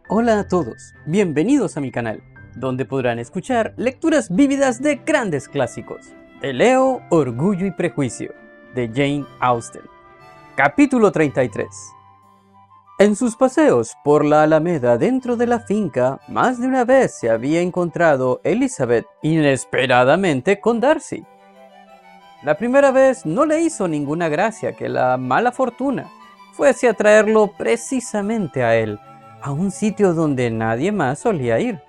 Hola a todos, bienvenidos a mi canal, donde podrán escuchar lecturas vívidas de grandes clásicos. Te leo Orgullo y Prejuicio, de Jane Austen. Capítulo 33. En sus paseos por la Alameda dentro de la finca, más de una vez se había encontrado Elizabeth inesperadamente con Darcy. La primera vez no le hizo ninguna gracia que la mala fortuna fuese a traerlo precisamente a él, a un sitio donde nadie más solía ir.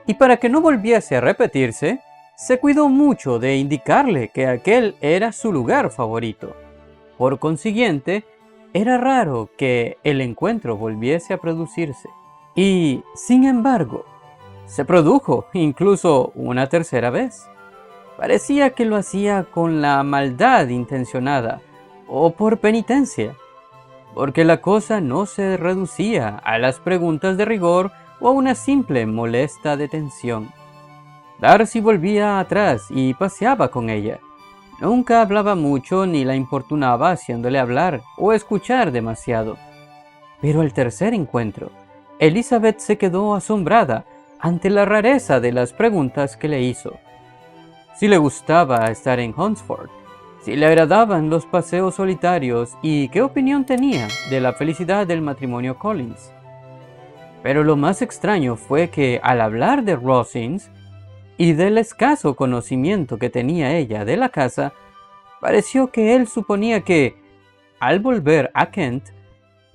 Y para que no volviese a repetirse, se cuidó mucho de indicarle que aquel era su lugar favorito. Por consiguiente, era raro que el encuentro volviese a producirse. Y, sin embargo, se produjo incluso una tercera vez. Parecía que lo hacía con la maldad intencionada o por penitencia, porque la cosa no se reducía a las preguntas de rigor o a una simple molesta detención. Darcy volvía atrás y paseaba con ella. Nunca hablaba mucho ni la importunaba haciéndole hablar o escuchar demasiado. Pero al tercer encuentro, Elizabeth se quedó asombrada ante la rareza de las preguntas que le hizo. Si le gustaba estar en Hunsford, si le agradaban los paseos solitarios y qué opinión tenía de la felicidad del matrimonio Collins. Pero lo más extraño fue que al hablar de Rosings y del escaso conocimiento que tenía ella de la casa, pareció que él suponía que, al volver a Kent,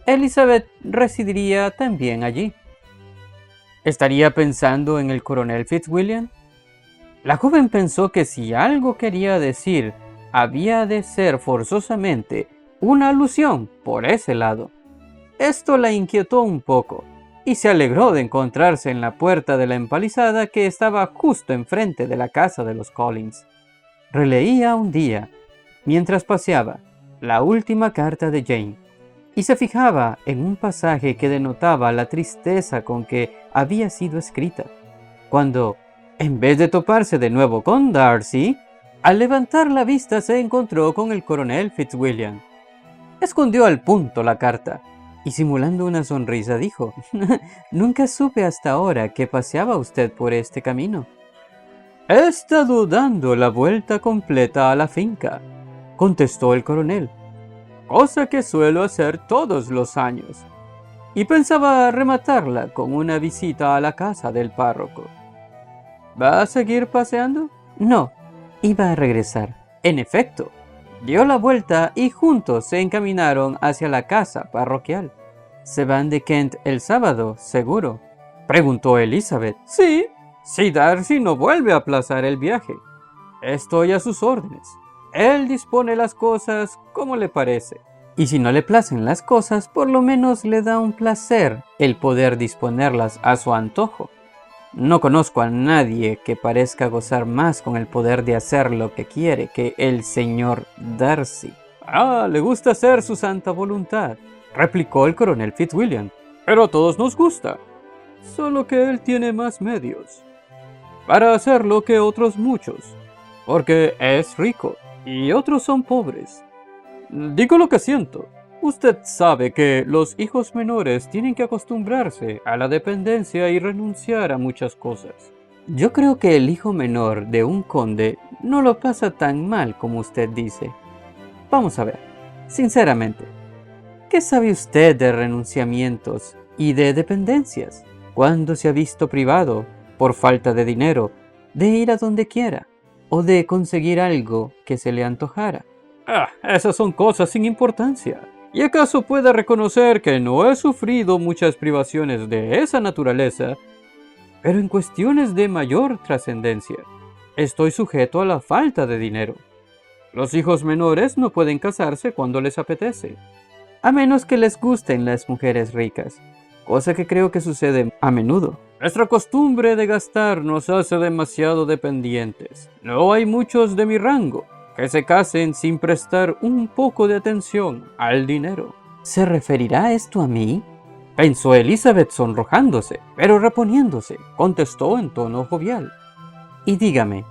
Elizabeth residiría también allí. ¿Estaría pensando en el coronel Fitzwilliam? La joven pensó que si algo quería decir, había de ser forzosamente una alusión por ese lado. Esto la inquietó un poco, y se alegró de encontrarse en la puerta de la empalizada que estaba justo enfrente de la casa de los Collins. Releía un día, mientras paseaba, la última carta de Jane, y se fijaba en un pasaje que denotaba la tristeza con que había sido escrita, cuando, en vez de toparse de nuevo con Darcy, al levantar la vista se encontró con el coronel Fitzwilliam. Escondió al punto la carta y simulando una sonrisa dijo: «Nunca supe hasta ahora que paseaba usted por este camino». «He estado dando la vuelta completa a la finca», contestó el coronel, «cosa que suelo hacer todos los años, y pensaba rematarla con una visita a la casa del párroco». «¿Va a seguir paseando?» «No, iba a regresar». En efecto, dio la vuelta y juntos se encaminaron hacia la casa parroquial. «¿Se van de Kent el sábado, seguro?», preguntó Elizabeth. «Sí, si Darcy no vuelve a aplazar el viaje. Estoy a sus órdenes. Él dispone las cosas como le parece. Y si no le placen las cosas, por lo menos le da un placer el poder disponerlas a su antojo. No conozco a nadie que parezca gozar más con el poder de hacer lo que quiere que el señor Darcy». «Ah, le gusta hacer su santa voluntad», replicó el coronel Fitzwilliam. «Pero a todos nos gusta, solo que él tiene más medios para hacerlo que otros muchos, porque es rico y otros son pobres. Digo lo que siento. Usted sabe que los hijos menores tienen que acostumbrarse a la dependencia y renunciar a muchas cosas. Yo creo que el hijo menor de un conde no lo pasa tan mal como usted dice. Vamos a ver, sinceramente, ¿qué sabe usted de renunciamientos y de dependencias? ¿Cuándo se ha visto privado, por falta de dinero, de ir a donde quiera o de conseguir algo que se le antojara? Esas son cosas sin importancia. ¿Y acaso puede reconocer que no he sufrido muchas privaciones de esa naturaleza? Pero en cuestiones de mayor trascendencia, estoy sujeto a la falta de dinero. Los hijos menores no pueden casarse cuando les apetece, a menos que les gusten las mujeres ricas, cosa que creo que sucede a menudo. Nuestra costumbre de gastar nos hace demasiado dependientes. No hay muchos de mi rango que se casen sin prestar un poco de atención al dinero». «¿Se referirá esto a mí?», pensó Elizabeth sonrojándose, pero reponiéndose, contestó en tono jovial. «Y dígame,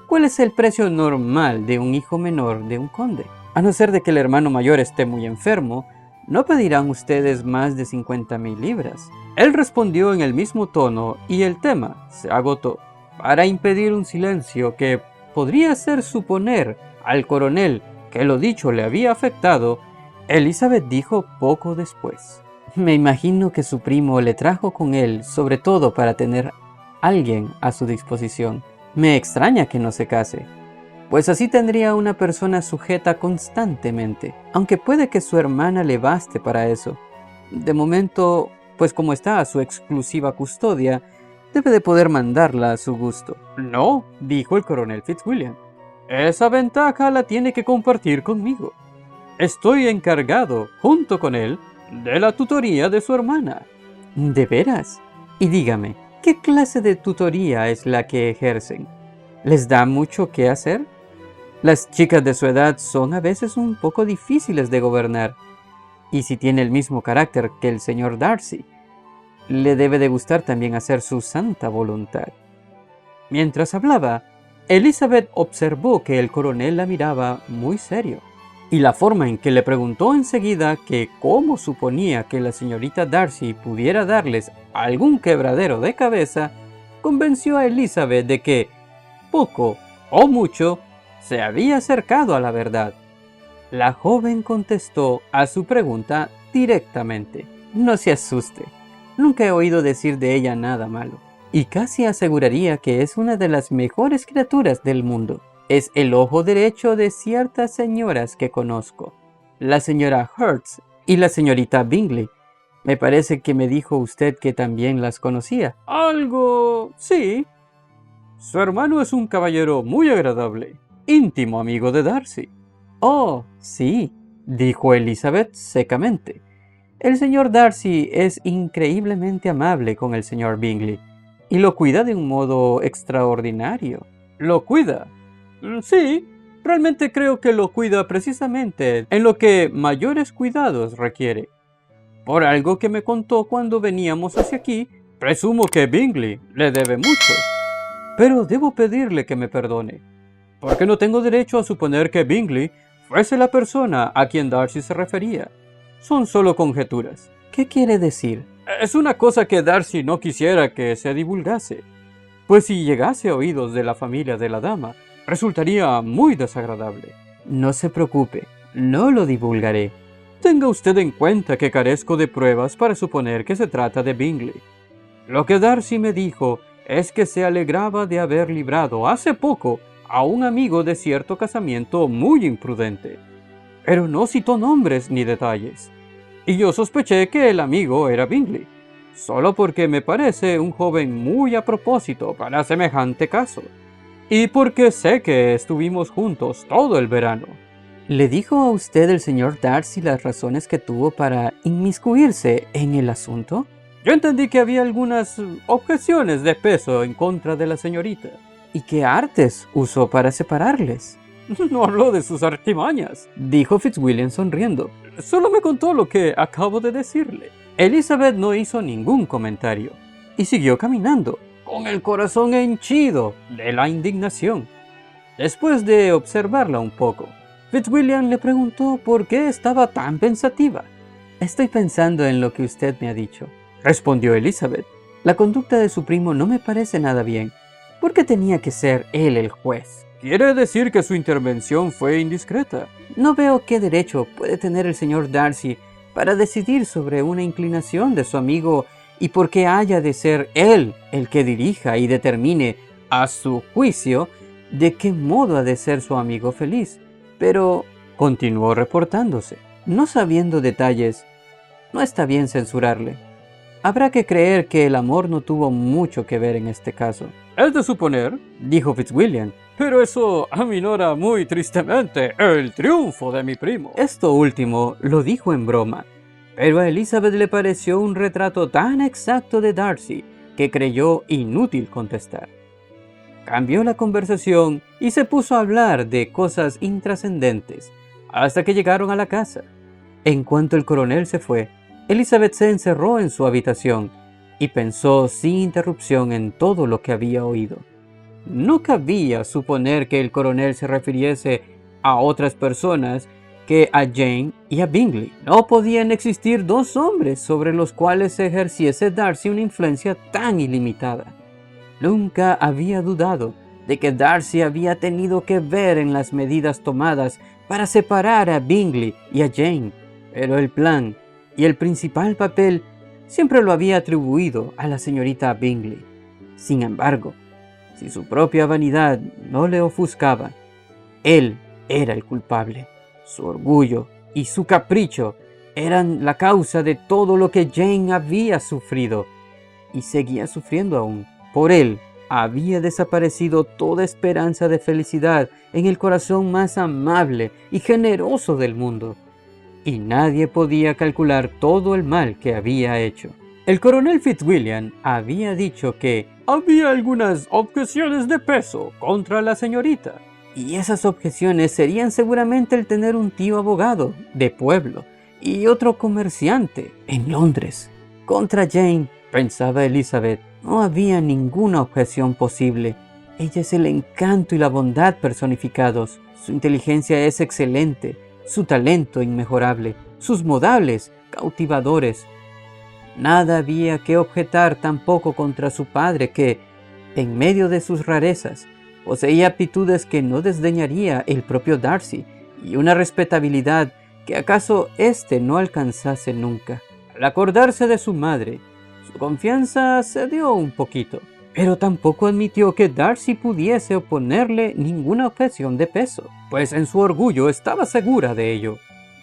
¿cuál es el precio normal de un hijo menor de un conde? A no ser de que el hermano mayor esté muy enfermo, no pedirán ustedes más de 50,000 libras. Él respondió en el mismo tono y el tema se agotó. Para impedir un silencio que podría hacer suponer al coronel que lo dicho le había afectado, Elizabeth dijo poco después: me imagino que su primo le trajo con él sobre todo para tener alguien a su disposición. Me extraña que no se case, pues así tendría una persona sujeta constantemente, aunque puede que su hermana le baste para eso. De momento, pues como está a su exclusiva custodia, debe de poder mandarla a su gusto. No, dijo el coronel Fitzwilliam. Esa ventaja la tiene que compartir conmigo. Estoy encargado, junto con él, de la tutoría de su hermana. ¿De veras? Y dígame, ¿qué clase de tutoría es la que ejercen? ¿Les da mucho que hacer? Las chicas de su edad son a veces un poco difíciles de gobernar. Y si tiene el mismo carácter que el señor Darcy, le debe de gustar también hacer su santa voluntad. Mientras hablaba, Elizabeth observó que el coronel la miraba muy serio, y la forma en que le preguntó enseguida que cómo suponía que la señorita Darcy pudiera darles algún quebradero de cabeza, convenció a Elizabeth de que, poco o mucho, se había acercado a la verdad. La joven contestó a su pregunta directamente. No se asuste, nunca he oído decir de ella nada malo, y casi aseguraría que es una de las mejores criaturas del mundo. Es el ojo derecho de ciertas señoras que conozco, la señora Hertz y la señorita Bingley. Me parece que me dijo usted que también las conocía. Algo, sí. Su hermano es un caballero muy agradable, íntimo amigo de Darcy. Oh, sí, dijo Elizabeth secamente. El señor Darcy es increíblemente amable con el señor Bingley y lo cuida de un modo extraordinario. ¿Lo cuida? Sí, realmente creo que lo cuida precisamente en lo que mayores cuidados requiere. Por algo que me contó cuando veníamos hacia aquí, presumo que Bingley le debe mucho. Pero debo pedirle que me perdone, porque no tengo derecho a suponer que Bingley fuese la persona a quien Darcy se refería. Son solo conjeturas. ¿Qué quiere decir? Es una cosa que Darcy no quisiera que se divulgase, pues si llegase a oídos de la familia de la dama, resultaría muy desagradable. No se preocupe, no lo divulgaré. Tenga usted en cuenta que carezco de pruebas para suponer que se trata de Bingley. Lo que Darcy me dijo es que se alegraba de haber librado hace poco a un amigo de cierto casamiento muy imprudente, pero no citó nombres ni detalles. Y yo sospeché que el amigo era Bingley, solo porque me parece un joven muy a propósito para semejante caso, y porque sé que estuvimos juntos todo el verano. ¿Le dijo a usted el señor Darcy las razones que tuvo para inmiscuirse en el asunto? Yo entendí que había algunas objeciones de peso en contra de la señorita. ¿Y qué artes usó para separarles? No habló de sus artimañas, dijo Fitzwilliam sonriendo. Solo me contó lo que acabo de decirle. Elizabeth no hizo ningún comentario y siguió caminando, con el corazón henchido de la indignación. Después de observarla un poco, Fitzwilliam le preguntó por qué estaba tan pensativa. Estoy pensando en lo que usted me ha dicho, respondió Elizabeth. La conducta de su primo no me parece nada bien. ¿Por qué tenía que ser él el juez? ¿Quiere decir que su intervención fue indiscreta? No veo qué derecho puede tener el señor Darcy para decidir sobre una inclinación de su amigo y por qué haya de ser él el que dirija y determine, a su juicio, de qué modo ha de ser su amigo feliz. Pero, continuó reportándose, no sabiendo detalles, no está bien censurarle. Habrá que creer que el amor no tuvo mucho que ver en este caso. Es de suponer, dijo Fitzwilliam, pero eso aminora muy tristemente el triunfo de mi primo. Esto último lo dijo en broma, pero a Elizabeth le pareció un retrato tan exacto de Darcy que creyó inútil contestar. Cambió la conversación y se puso a hablar de cosas intrascendentes hasta que llegaron a la casa. En cuanto el coronel se fue, Elizabeth se encerró en su habitación y pensó sin interrupción en todo lo que había oído. No cabía suponer que el coronel se refiriese a otras personas que a Jane y a Bingley. No podían existir dos hombres sobre los cuales ejerciese Darcy una influencia tan ilimitada. Nunca había dudado de que Darcy había tenido que ver en las medidas tomadas para separar a Bingley y a Jane, pero el plan y el principal papel siempre lo había atribuido a la señorita Bingley. Sin embargo, si su propia vanidad no le ofuscaba, él era el culpable. Su orgullo y su capricho eran la causa de todo lo que Jane había sufrido y seguía sufriendo aún. Por él había desaparecido toda esperanza de felicidad en el corazón más amable y generoso del mundo, y nadie podía calcular todo el mal que había hecho. El coronel Fitzwilliam había dicho que había algunas objeciones de peso contra la señorita, y esas objeciones serían seguramente el tener un tío abogado de pueblo y otro comerciante en Londres. Contra Jane, pensaba Elizabeth, no había ninguna objeción posible. Ella es el encanto y la bondad personificados. Su inteligencia es excelente, su talento inmejorable, sus modales cautivadores. Nada había que objetar tampoco contra su padre que, en medio de sus rarezas, poseía aptitudes que no desdeñaría el propio Darcy y una respetabilidad que acaso éste no alcanzase nunca. Al acordarse de su madre, su confianza cedió un poquito, pero tampoco admitió que Darcy pudiese oponerle ninguna objeción de peso, pues en su orgullo estaba segura de ello.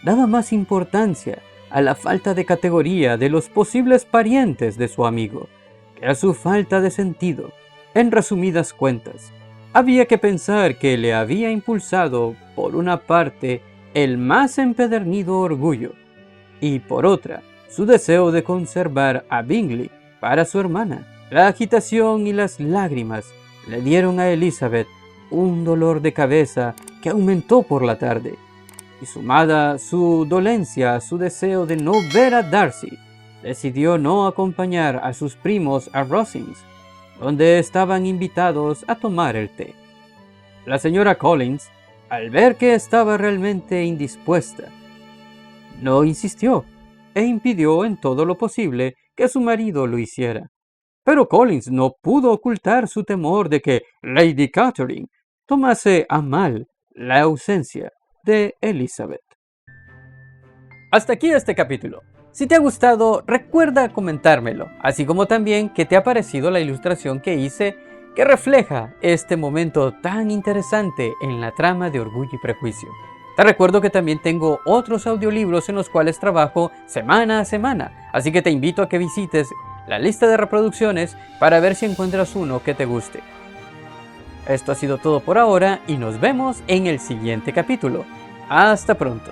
Daba más importancia a la falta de categoría de los posibles parientes de su amigo que a su falta de sentido. En resumidas cuentas, había que pensar que le había impulsado, por una parte, el más empedernido orgullo, y por otra, su deseo de conservar a Bingley para su hermana. La agitación y las lágrimas le dieron a Elizabeth un dolor de cabeza que aumentó por la tarde, y sumada su dolencia a su deseo de no ver a Darcy, decidió no acompañar a sus primos a Rosings, donde estaban invitados a tomar el té. La señora Collins, al ver que estaba realmente indispuesta, no insistió e impidió en todo lo posible que su marido lo hiciera. Pero Collins no pudo ocultar su temor de que Lady Catherine tomase a mal la ausencia de Elizabeth. Hasta aquí este capítulo. Si te ha gustado, recuerda comentármelo, así como también qué te ha parecido la ilustración que hice que refleja este momento tan interesante en la trama de Orgullo y Prejuicio. Te recuerdo que también tengo otros audiolibros en los cuales trabajo semana a semana, así que te invito a que visites la lista de reproducciones para ver si encuentras uno que te guste. Esto ha sido todo por ahora y nos vemos en el siguiente capítulo. Hasta pronto.